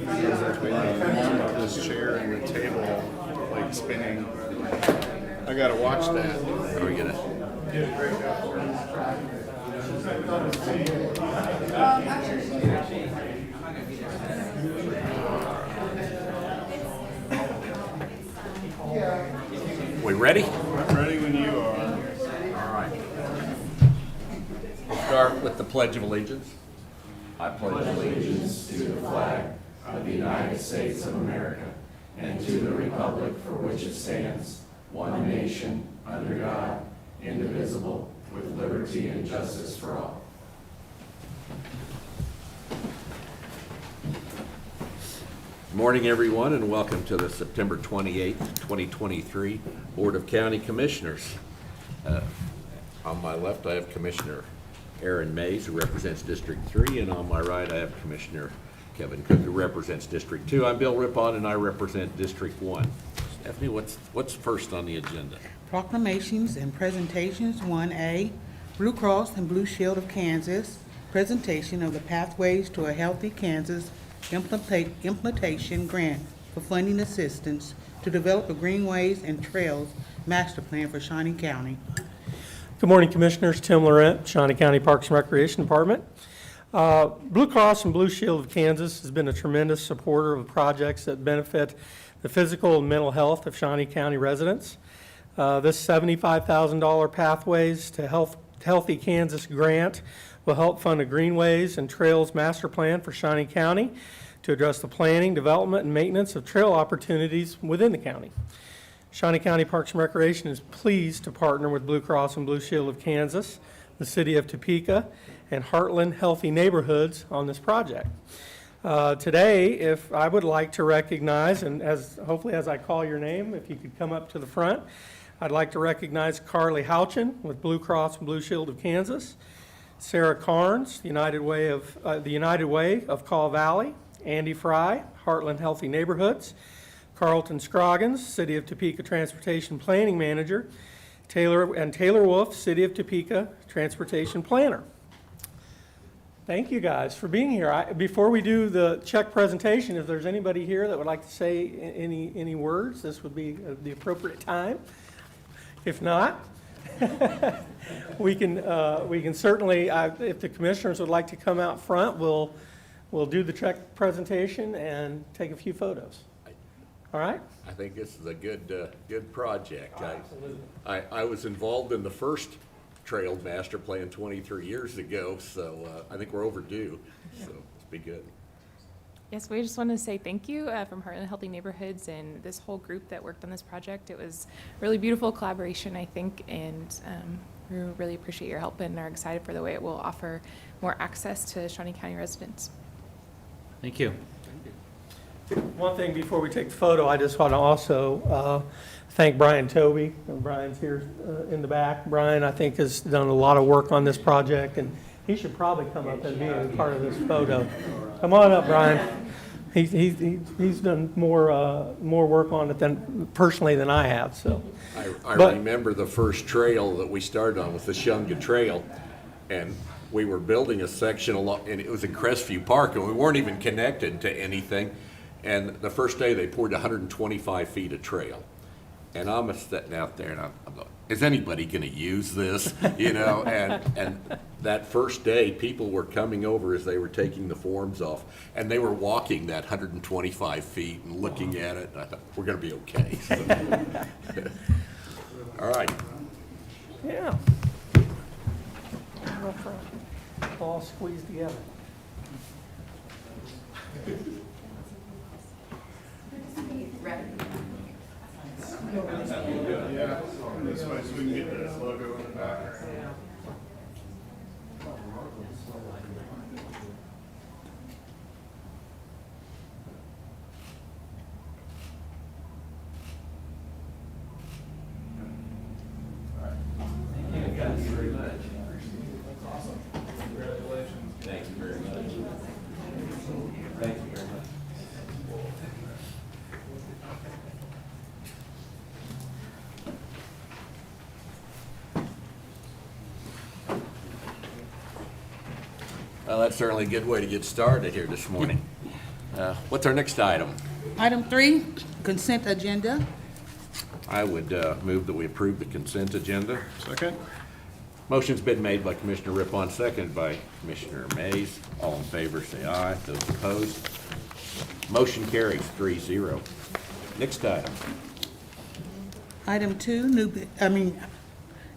This chair and the table like spinning. I gotta watch that. Are we gonna? We ready? Ready when you are. All right. We'll start with the Pledge of Allegiance. I pledge allegiance to the flag of the United States of America and to the republic for which it stands, one nation, under God, indivisible, with liberty and justice for all. Good morning, everyone, and welcome to the September 28th, 2023 Board of County Commissioners. On my left, I have Commissioner Aaron Mays, who represents District 3, and on my right, I have Commissioner Kevin Cook, who represents District 2. I'm Bill Rippon, and I represent District 1. Stephanie, what's first on the agenda? Proclamations and presentations. 1A, Blue Cross and Blue Shield of Kansas, presentation of the Pathways to a Healthy Kansas implementation grant for funding assistance to develop a greenways and trails master plan for Shawnee County. Good morning, Commissioners. Tim Laurent, Shawnee County Parks and Recreation Department. Blue Cross and Blue Shield of Kansas has been a tremendous supporter of projects that benefit the physical and mental health of Shawnee County residents. This $75,000 Pathways to Healthy Kansas grant will help fund a greenways and trails master plan for Shawnee County to address the planning, development, and maintenance of trail opportunities within the county. Shawnee County Parks and Recreation is pleased to partner with Blue Cross and Blue Shield of Kansas, the City of Topeka, and Heartland Healthy Neighborhoods on this project. Today, if I would like to recognize, and hopefully as I call your name, if you could come up to the front, I'd like to recognize Carly Houchin with Blue Cross and Blue Shield of Kansas, Sarah Carnes, the United Way of Caw Valley, Andy Fry, Heartland Healthy Neighborhoods, Carlton Scroggins, City of Topeka Transportation Planning Manager, Taylor Wolf, City of Topeka Transportation Planner. Thank you guys for being here. Before we do the check presentation, if there's anybody here that would like to say any words, this would be the appropriate time. If not, we can certainly, if the commissioners would like to come out front, we'll do the check presentation and take a few photos. All right? I think this is a good project. I was involved in the first trail master plan 23 years ago, so I think we're overdue. So it's be good. Yes, we just want to say thank you from Heartland Healthy Neighborhoods and this whole group that worked on this project. It was really beautiful collaboration, I think, and we really appreciate your help and are excited for the way it will offer more access to Shawnee County residents. Thank you. One thing before we take the photo, I just want to also thank Brian Toby. Brian's here in the back. Brian, I think, has done a lot of work on this project, and he should probably come up and be a part of this photo. Come on up, Brian. He's done more work on it personally than I have. So I remember the first trail that we started on was the Shunga Trail, and we were building a section along, and it was in Crestview Park, and we weren't even connected to anything. And the first day they poured 125 feet of trail, and I'm sitting out there, and I'm going, is anybody going to use this? You know, and that first day, people were coming over as they were taking the forms off, and they were walking that 125 feet and looking at it. And I thought, we're going to be okay. So. All right. yeah, all squeezed together. Yeah, this way so we can get the logo in the back. Thank you very much. Awesome. Congratulations. Thank you very much. Thank you very much. Well, that's certainly a good way to get started here this morning. What's our next item? Item 3, consent agenda. I would move that we approve the consent agenda. Second? Motion's been made by Commissioner Rippon, seconded by Commissioner Mays. All in favor, say aye. Those opposed, motion carries 3-0. Next item. Item 2,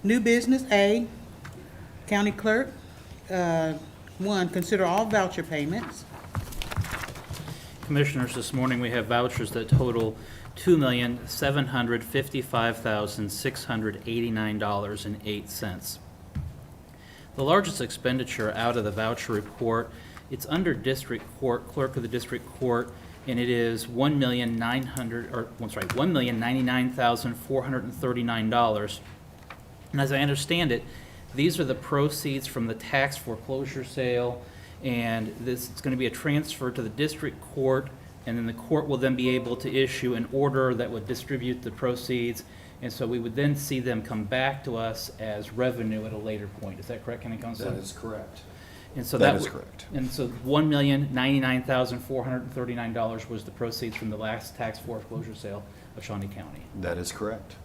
new business A, county clerk. 1, consider all voucher payments. Commissioners, this morning we have vouchers that total $2,755,689.08. The largest expenditure out of the voucher report, it's under district court, clerk of the district court, and it is $1,099,439. And as I understand it, these are the proceeds from the tax foreclosure sale, and this is going to be a transfer to the district court, and then the court will then be able to issue an order that would distribute the proceeds, and so we would then see them come back to us as revenue at a later point. Is that correct, County Council? That is correct. And so That that is would- correct. And so $1,099,439 was the proceeds from the last tax foreclosure sale of Shawnee County. That is correct.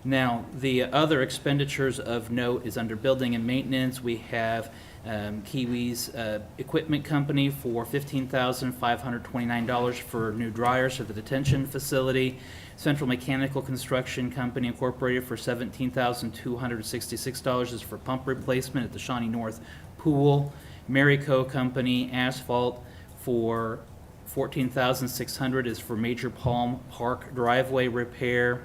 Now, the other expenditures of note is under building and maintenance. We have Kiwi's Equipment Company for $15,529 for new dryers for the detention facility. Central Mechanical Construction Company Incorporated for $17,266 is for pump replacement at the Shawnee North Pool. Marico Company Asphalt for $14,600 is for Major Palm Park driveway repair.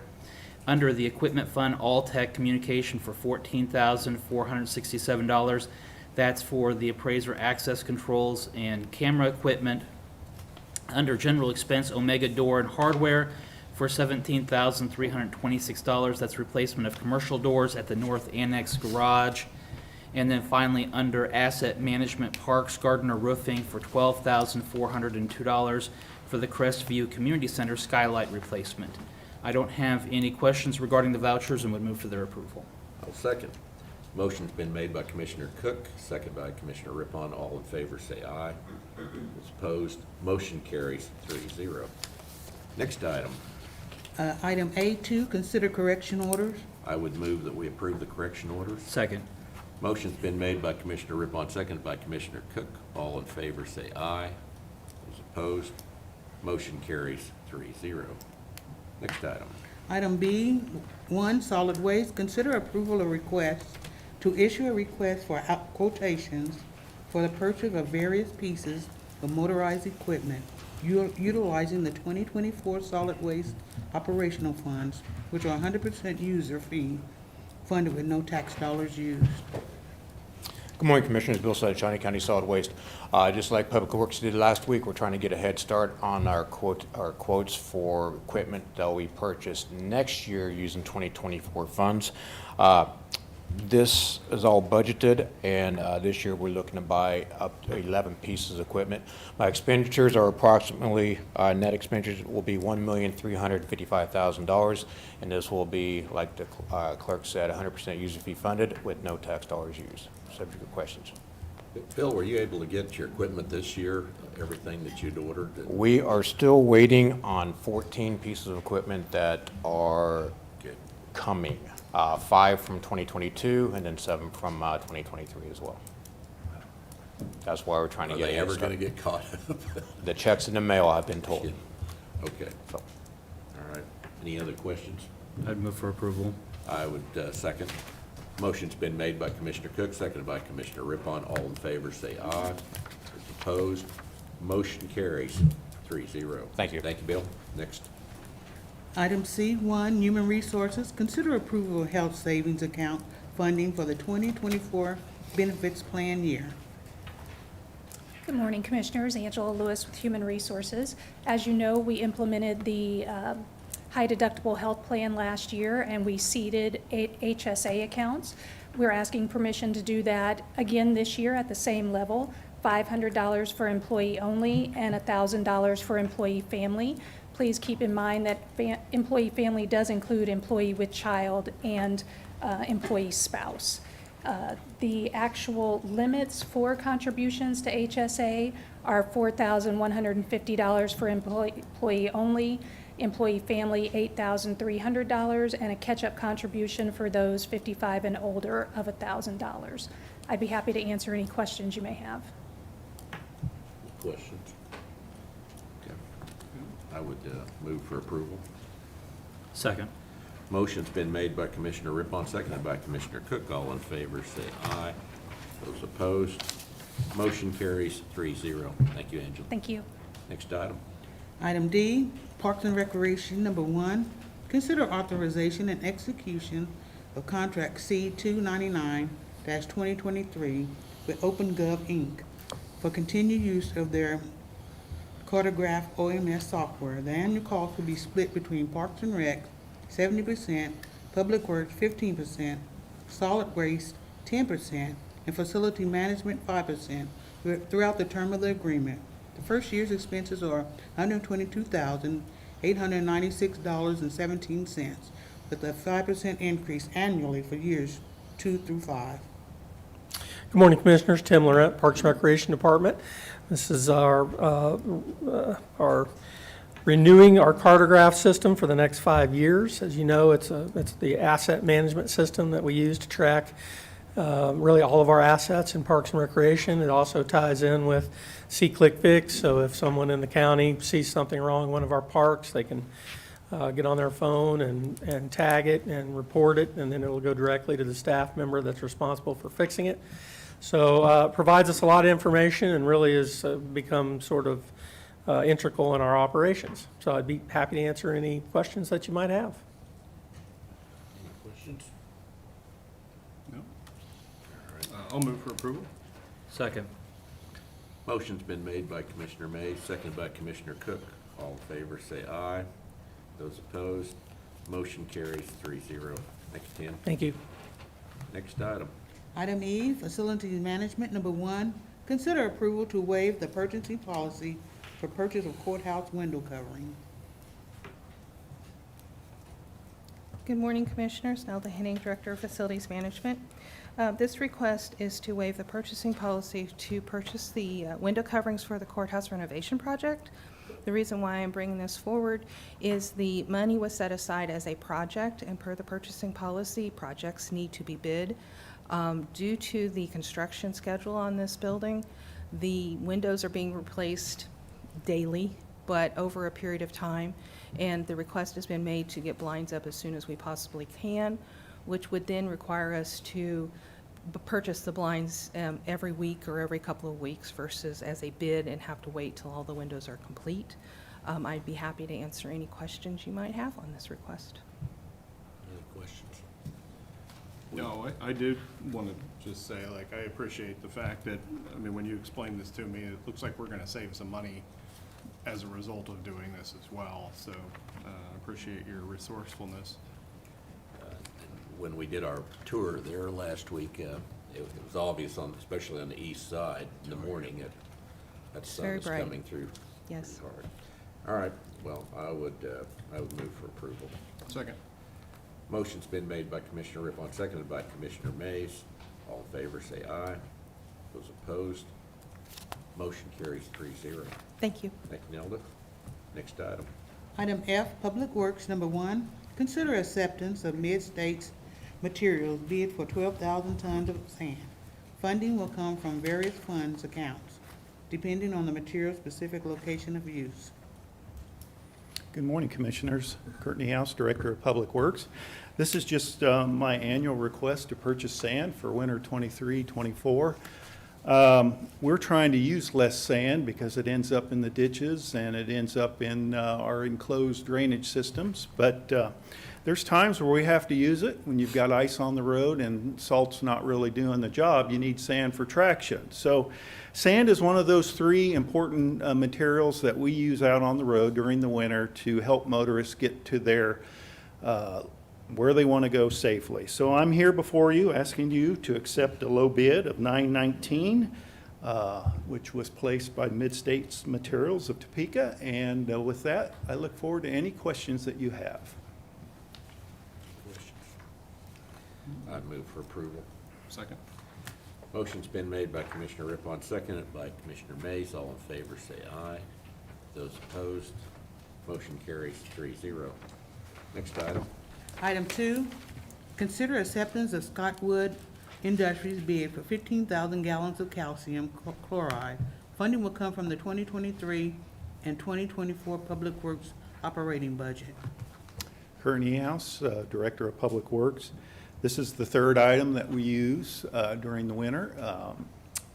Under the Equipment Fund, All Tech Communication for $14,467. That's for the appraiser access controls and camera equipment. Under General Expense, Omega Door and Hardware for $17,326. That's replacement of commercial doors at the North Annex Garage. And then finally, under Asset Management, Parks Gardner Roofing for $12,402 for the Crestview Community Center skylight replacement. I don't have any questions regarding the vouchers and would move for their approval. I'll second. Motion's been made by Commissioner Cook, seconded by Commissioner Rippon. All in favor, say aye. Those opposed, motion carries 3-0. Next item. Item A2, consider correction orders. I would move that we approve the correction orders. Second. Motion's been made by Commissioner Rippon, seconded by Commissioner Cook. All in favor, say aye. Those opposed, motion carries 3-0. Next item. Item B1, solid waste, consider approval of request to issue a request for quotations for the purchase of various pieces of motorized equipment utilizing the 2024 solid waste operational funds, which are 100% user fee funded with no tax dollars used. Good morning, Commissioners. Bill Sutton, Shawnee County Solid Waste. Just like Public Works did last week, we're trying to get a head start on our quotes for equipment that will be purchased next year using 2024 funds. This is all budgeted, and this year we're looking to buy up to 11 pieces of equipment. My expenditures are approximately, net expenditures will be $1,355,000, and this will be, like the clerk said, 100% user fee funded with no tax dollars used. Subject to questions. Bill, were you able to get your equipment this year, everything that you'd ordered? We are still waiting on 14 pieces of equipment that are Good. coming. 5 from 2022 and then 7 from 2023 as well. That's why we're trying to Are get a they head ever start. going to get caught up? The check's in the mail, I've been told. Okay, So, all right. Any other questions? I'd move for approval. I would second. Motion's been made by Commissioner Cook, seconded by Commissioner Rippon. All in favor, say aye. Those opposed, motion carries 3-0. Thank you. Thank you, Bill. Next. Item C1, Human Resources, consider approval of health savings account funding for the 2024 benefits plan year. Good morning, Commissioners. Angela Lewis with Human Resources. As you know, we implemented the high deductible health plan last year, and we seeded 8 HSA accounts. We're asking permission to do that again this year at the same level, $500 for employee only and $1,000 for employee family. Please keep in mind that employee family does include employee with child and employee spouse. The actual limits for contributions to HSA are $4,150 for employee only, employee family $8,300, and a catch-up contribution for those 55 and older of $1,000. I'd be happy to answer any questions you may have. Questions? Okay. I would move for approval. Second. Motion's been made by Commissioner Rippon, seconded by Commissioner Cook. All in favor, say aye. Those opposed, motion carries 3-0. Thank you, Angela. Thank you. Next item. Item D, Parks and Recreation, number 1, consider authorization and execution of contract C-299-2023 with OpenGov, Inc. for continued use of their Cartograph OMS software. The annual cost will be split between Parks and Rec, 70%, Public Works, 15%, Solid Waste, 10%, and Facility Management, 5%, throughout the term of the agreement. The first year's expenses are $122,896.17, with a 5% increase annually for years 2 through 5. Good morning, Commissioners. Tim Laurent, Parks and Recreation Department. This is our renewing our cartograph system for the next 5 years. As you know, it's the asset management system that we use to track really all of our assets in Parks and Recreation. It also ties in with See, Click, Fix, so if someone in the county sees something wrong in one of our parks, they can get on their phone and tag it and report it, and then it'll go directly to the staff member that's responsible for fixing it. So it provides us a lot of information and really has become sort of integral in our operations. So I'd be happy to answer any questions that you might have. Any questions? No? I'll move for approval. Second. Motion's been made by Commissioner Mays, seconded by Commissioner Cook. All in favor, say aye. Those opposed, motion carries 3-0. Next, Tim. Thank you. Next item. Item E, Facilities Management, number 1, consider approval to waive the purchasing policy for purchase of courthouse window covering. Good morning, Commissioners. Nelda Henning, Director of Facilities Management. This request is to waive the purchasing policy to purchase the window coverings for the courthouse renovation project. The reason why I'm bringing this forward is the money was set aside as a project, and per the purchasing policy, projects need to be bid. Due to the construction schedule on this building, the windows are being replaced daily, but over a period of time, and the request has been made to get blinds up as soon as we possibly can, which would then require us to purchase the blinds every week or every couple of weeks versus as a bid and have to wait till all the windows are complete. I'd be happy to answer any questions you might have on this request. Any questions? No, I do want to just say, like, I appreciate the fact that, I mean, when you explained this to me, it looks like we're going to save some money as a result of doing this as well. So I appreciate your resourcefulness. When we did our tour there last week, it was obvious, especially on the east side, in the morning, that sun very is bright. coming through Yes. pretty hard. All right, well, I would move for approval. Second. Motion's been made by Commissioner Rippon, seconded by Commissioner Mays. All in favor, say aye. Those opposed, motion carries 3-0. Thank you. Thank you, Nelda. Next item. Item F, Public Works, number 1, consider acceptance of Mid-States Materials bid for 12,000 tons of sand. Funding will come from various funds accounts, depending on the material's specific location of use. Good morning, Commissioners. Courtney House, Director of Public Works. This is just my annual request to purchase sand for winter 23-24. We're trying to use less sand because it ends up in the ditches and it ends up in our enclosed drainage systems. But there's times where we have to use it. When you've got ice on the road and salt's not really doing the job, you need sand for traction. So sand is one of those 3 important materials that we use out on the road during the winter to help motorists get to their where they want to go safely. So I'm here before you asking you to accept a low bid of $919, which was placed by Mid-States Materials of Topeka. And with that, I look forward to any questions that you have. Questions? I'd move for approval. Second. Motion's been made by Commissioner Rippon, seconded by Commissioner Mays. All in favor, say aye. Those opposed, motion carries 3-0. Next item. Item 2, consider acceptance of Scottwood Industries bid for 15,000 gallons of calcium chloride. Funding will come from the 2023 and 2024 Public Works operating budget. Kurt Niehaus, Director of Public Works. This is the third item that we use during the winter.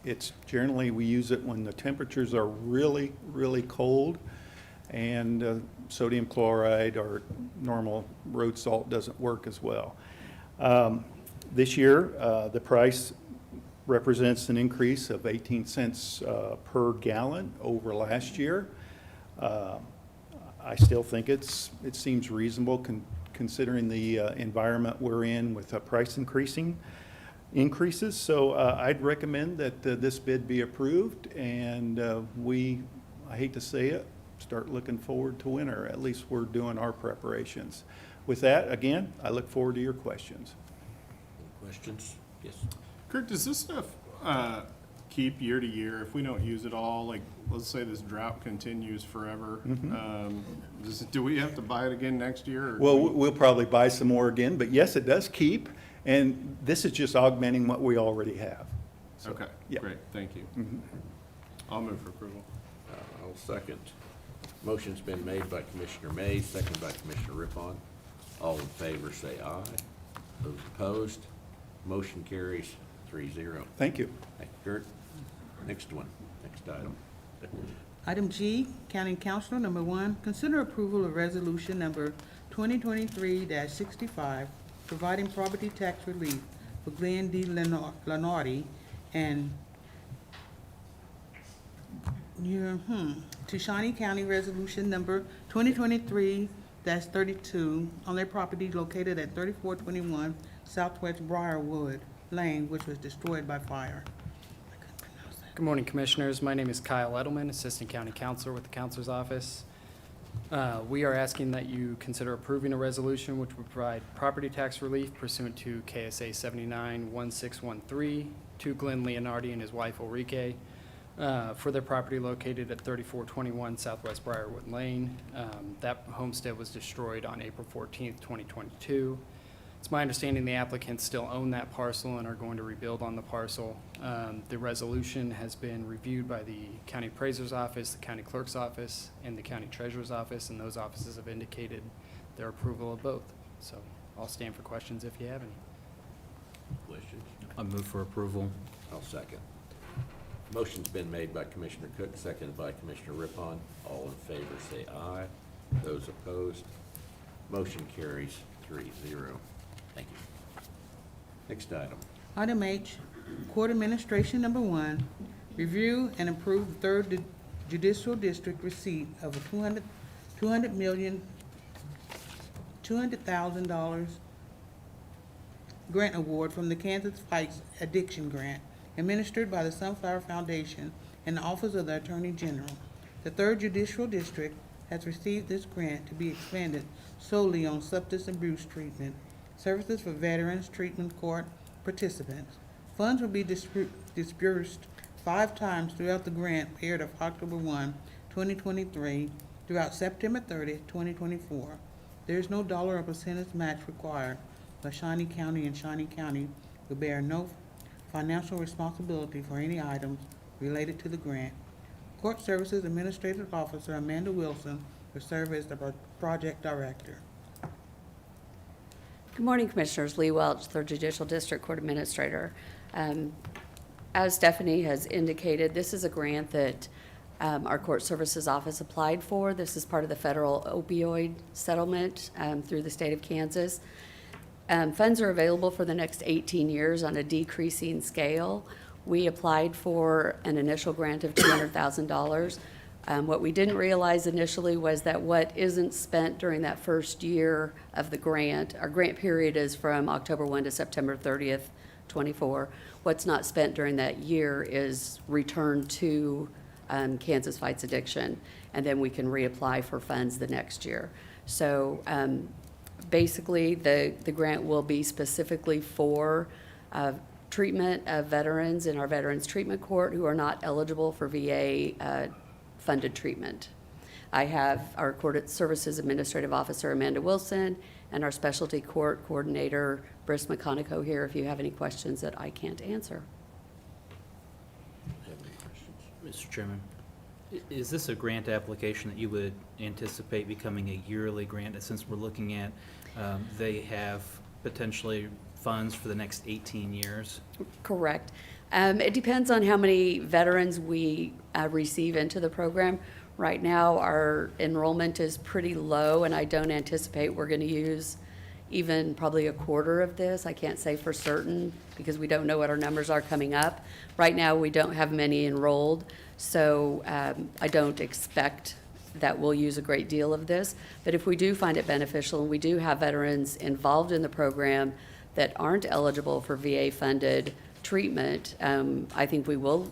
It's generally, we use it when the temperatures are really, really cold, and sodium chloride or normal road salt doesn't work as well. This year, the price represents an increase of 18 cents per gallon over last year. I still think it seems reasonable considering the environment we're in with price increases. So I'd recommend that this bid be approved, and I hate to say it, start looking forward to winter. At least we're doing our preparations. With that, again, I look forward to your questions. Questions? Yes. Kurt, does this stuff keep year to year? If we don't use it all, like, let's say this drought continues forever, do we have to buy it again next year? Or Well, we'll probably buy some more again, but yes, it does keep, and this is just augmenting what we already have. So, Okay, yeah. great, thank you. I'll move for approval. I'll second. Motion's been made by Commissioner Mays, seconded by Commissioner Rippon. All in favor, say aye. Those opposed, motion carries 3-0. Thank you. Thank you, Kurt. Next one, next item. Item G, County Council number 1, consider approval of resolution number 2023-65, providing property tax relief for Glenn D. Lenardi and to Shawnee County Resolution number 2023-32 on their property located at 3421 Southwest Briarwood Lane, which was destroyed by fire. Good morning, Commissioners. My name is Kyle Edelman, Assistant County Counselor with the Counselor's Office. We are asking that you consider approving a resolution which would provide property tax relief pursuant to KSA 79-1613 to Glenn Leonardi and his wife Ulrike for their property located at 3421 Southwest Briarwood Lane. That homestead was destroyed on April 14th, 2022. It's my understanding the applicants still own that parcel and are going to rebuild on the parcel. The resolution has been reviewed by the County Appraiser's Office, the County Clerk's Office, and the County Treasurer's Office, and those offices have indicated their approval of both. So I'll stand for questions if you have any. Questions? I move for approval. I'll second. Motion's been made by Commissioner Cook, seconded by Commissioner Rippon. All in favor, say aye. Those opposed, motion carries 3-0. Thank you. Next item. Item H, Court Administration number 1, review and approve the 3rd Judicial District receipt of a $200,000 grant award from the Kansas Fights Addiction Grant, administered by the Sunflower Foundation and the Office of the Attorney General. The 3rd Judicial District has received this grant to be expended solely on substance abuse treatment, services for veterans, treatment court participants. Funds will be disbursed 5 times throughout the grant period of October 1, 2023 throughout September 30, 2024. There is no dollar or percentage match required, but Shawnee County and Shawnee County will bear no financial responsibility for any items related to the grant. Court Services Administrative Officer Amanda Wilson will serve as the project director. Good morning, Commissioners. Lee Welch, 3rd Judicial District Court Administrator. As Stephanie has indicated, this is a grant that our Court Services Office applied for. This is part of the federal opioid settlement through the state of Kansas. Funds are available for the next 18 years on a decreasing scale. We applied for an initial grant of $200,000. What we didn't realize initially was that what isn't spent during that first year of the grant, our grant period is from October 1 to September 30th, 24. What's not spent during that year is returned to Kansas Fights Addiction, and then we can reapply for funds the next year. So basically, the grant will be specifically for treatment of veterans in our Veterans Treatment Court who are not eligible for VA-funded treatment. I have our Court Services Administrative Officer, Amanda Wilson, and our Specialty Court Coordinator, Briss McConico, here if you have any questions that I can't answer. Have any questions? Mr. Chairman, is this a grant application that you would anticipate becoming a yearly grant? Since we're looking at, they have potentially funds for the next 18 years? Correct. It depends on how many veterans we receive into the program. Right now, our enrollment is pretty low, and I don't anticipate we're going to use even probably a quarter of this. I can't say for certain because we don't know what our numbers are coming up. Right now, we don't have many enrolled, so I don't expect that we'll use a great deal of this. But if we do find it beneficial and we do have veterans involved in the program that aren't eligible for VA-funded treatment, I think we will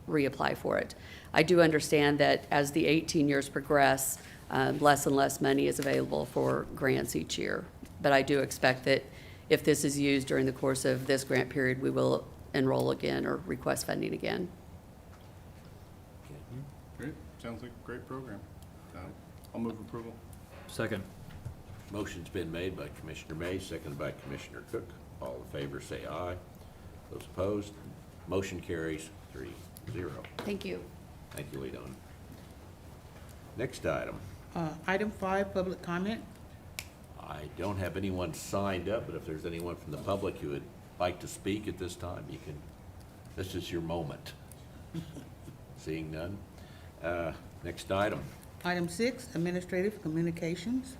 reapply for it. I do understand that as the 18 years progress, less and less money is available for grants each year. But I do expect that if this is used during the course of this grant period, we will enroll again or request funding again. Great, sounds like a great program. I'll move approval. Second. Motion's been made by Commissioner May, seconded by Commissioner Cook. All in favor, say aye. Those opposed, motion carries 3-0. Thank you. Thank you, Ledon. Next item. Item 5, public comment. I don't have anyone signed up, but if there's anyone from the public who would like to speak at this time, you can, this is your moment. Seeing none. Next item. Item 6, administrative communications.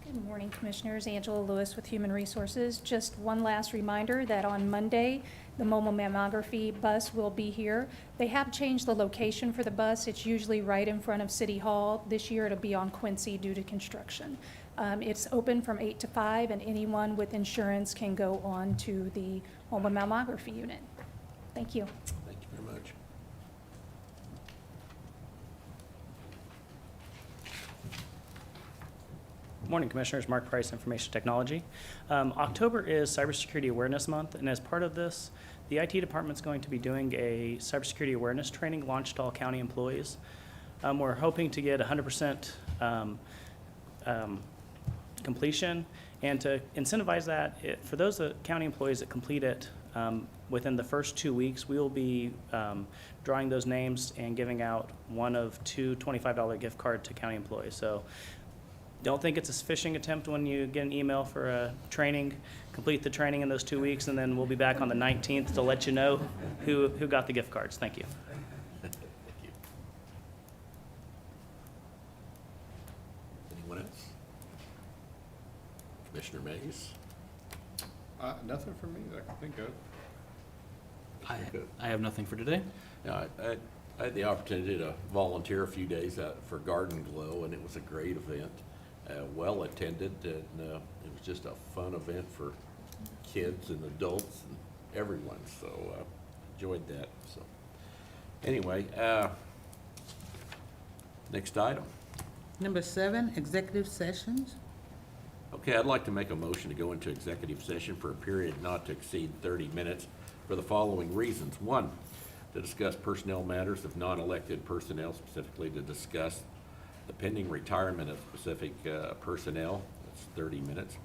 Good morning, Commissioners. Angela Lewis with Human Resources. Just one last reminder that on Monday, the mobile mammography bus will be here. They have changed the location for the bus. It's usually right in front of City Hall. This year, it'll be on Quincy due to construction. It's open from 8 to 5, and anyone with insurance can go on to the mobile mammography unit. Thank you. Thank you very much. Good morning, Commissioners. Mark Price, Information Technology. October is Cybersecurity Awareness Month, and as part of this, the IT department is going to be doing a cybersecurity awareness training launched to all county employees. We're hoping to get 100% completion, and to incentivize that, for those county employees that complete it within the first 2 weeks, we will be drawing those names and giving out one of 2 $25 gift cards to county employees. So don't think it's a phishing attempt when you get an email for a training. Complete the training in those 2 weeks, and then we'll be back on the 19th to let you know who got the gift cards. Thank you. Thank you. Anyone else? Commissioner Mays? Nothing from me that I can think of. I have nothing for today. Yeah, I had the opportunity to volunteer a few days out for Garden Glow, and it was a great event, well attended, and it was just a fun event for kids and adults and everyone. So enjoyed that. So anyway, next item. Number 7, executive sessions. Okay, I'd like to make a motion to go into executive session for a period not to exceed 30 minutes for the following reasons. 1, to discuss personnel matters of non-elected personnel, specifically to discuss the pending retirement of specific personnel, that's 30 minutes.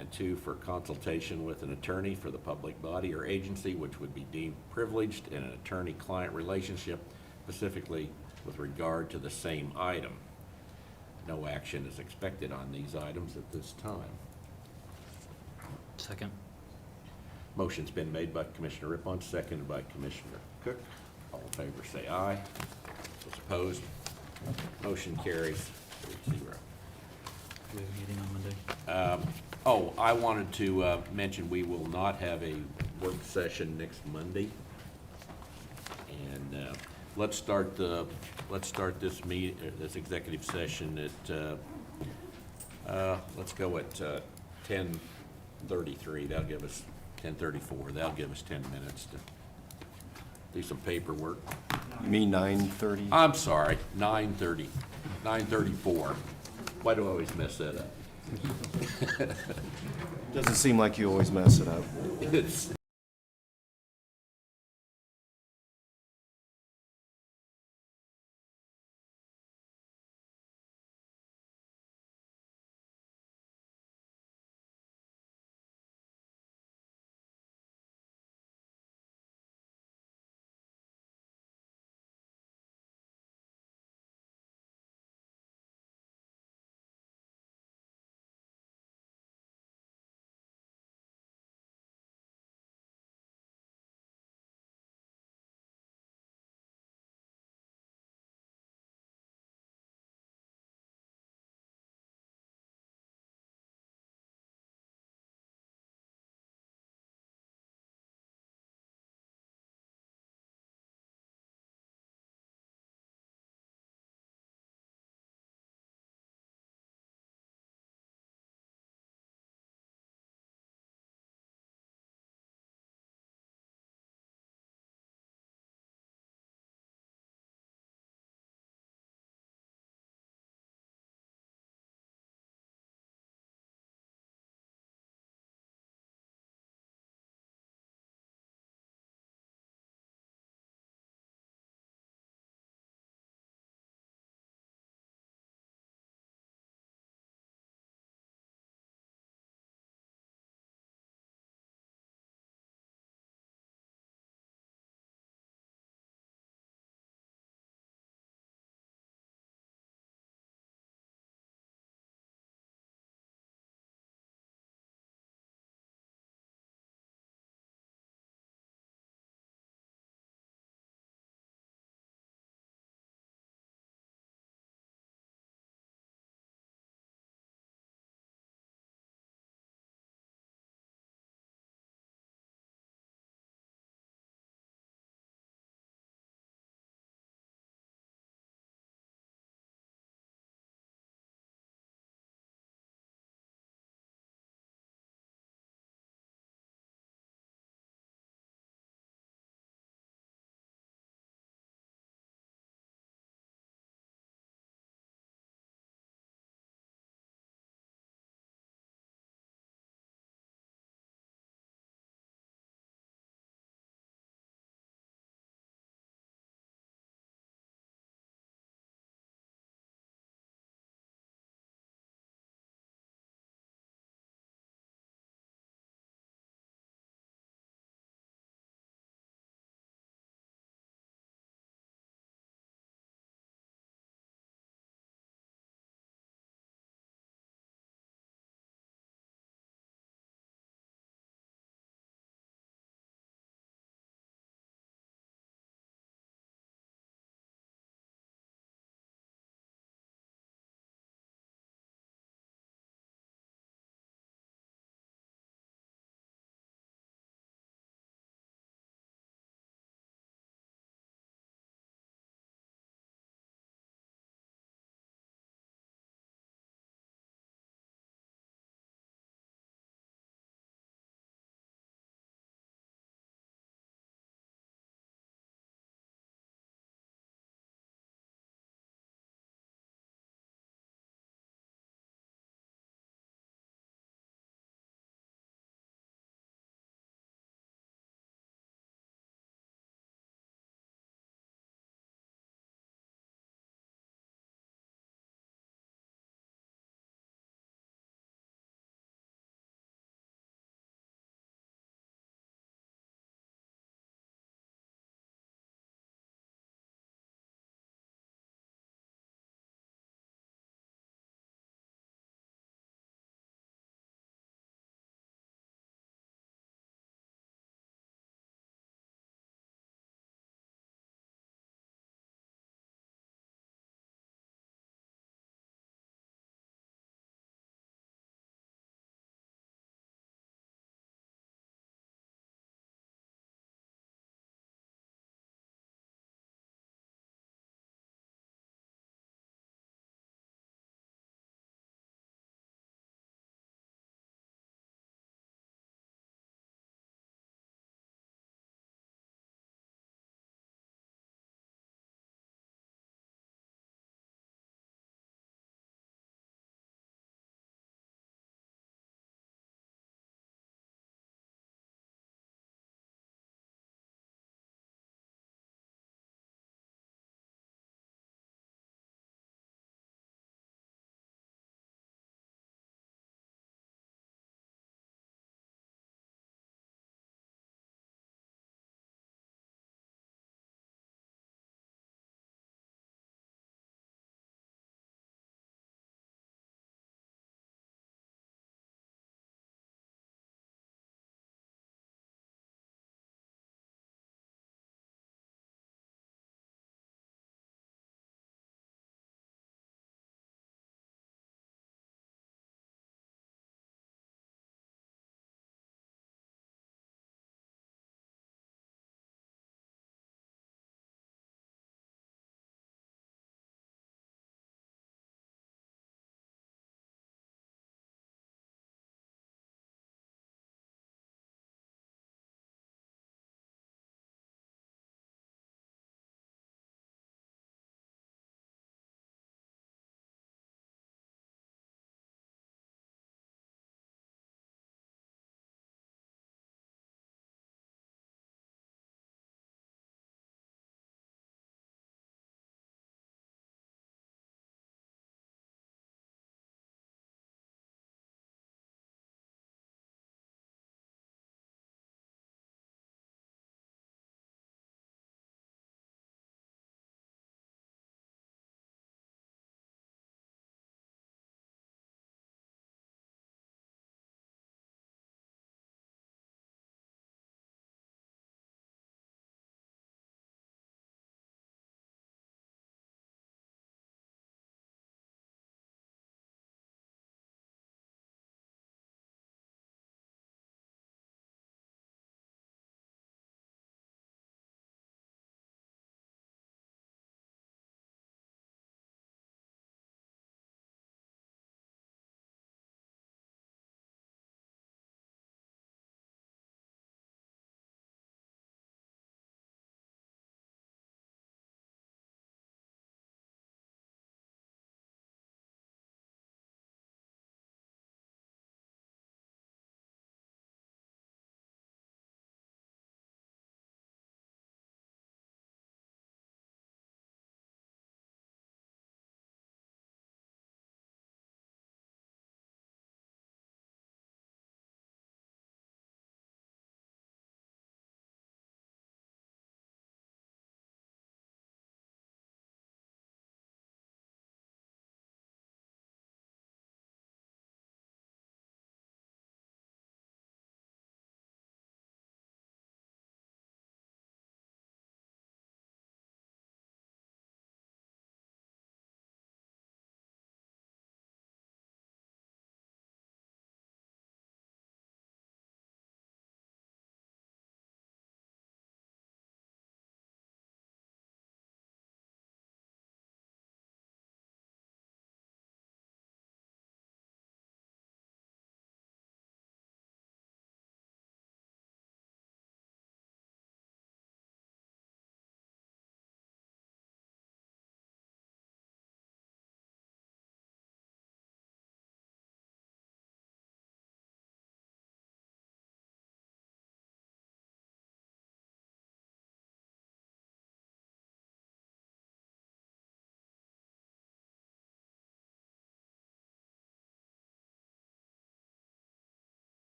And 2, for consultation with an attorney for the public body or agency which would be deemed privileged in an attorney-client relationship, specifically with regard to the same item. No action is expected on these items at this time. Second. Motion's been made by Commissioner Rippon, seconded by Commissioner Cook. All in favor say aye. Those opposed, motion carries 3-0. Do we have a meeting on Monday? I wanted to mention we will not have a work session next Monday. And let's start this this executive session at let's go at 10:33. That'll give us 10:34. That'll give us 10 minutes to do some paperwork. You mean 9:30? I'm sorry, 9:30, 9:34. Why do I always mess that up? Doesn't seem like you always mess it up. It's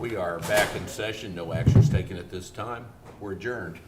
We are back in session. No actions taken at this time. We're adjourned.